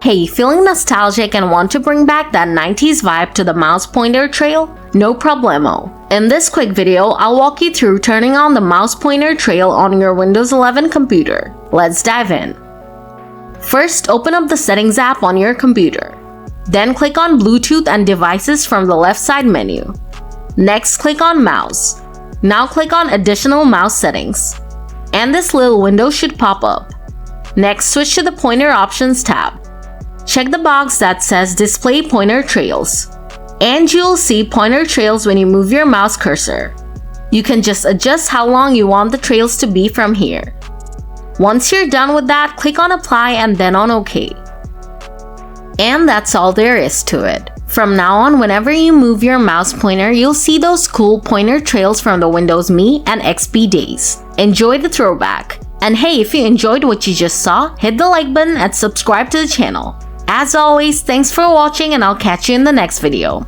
Hey, feeling nostalgic and want to bring back that 90s vibe to the mouse pointer trail? No problemo. In this quick video, I'll walk you through turning on the mouse pointer trail on your Windows 11 computer. Let's dive in. First, open up the Settings app on your computer. Then click on Bluetooth and Devices from the left side menu. Next, click on Mouse. Now click on Additional Mouse Settings. And this little window should pop up. Next, switch to the Pointer Options tab. Check the box that says Display Pointer Trails. And you'll see pointer trails when you move your mouse cursor. You can just adjust how long you want the trails to be from here. Once you're done with that, click on Apply and then on OK. And that's all there is to it. From now on, whenever you move your mouse pointer, you'll see those cool pointer trails from the Windows Me and XP days. Enjoy the throwback. And hey, if you enjoyed what you just saw, hit the like button and subscribe to the channel. As always, thanks for watching and I'll catch you in the next video.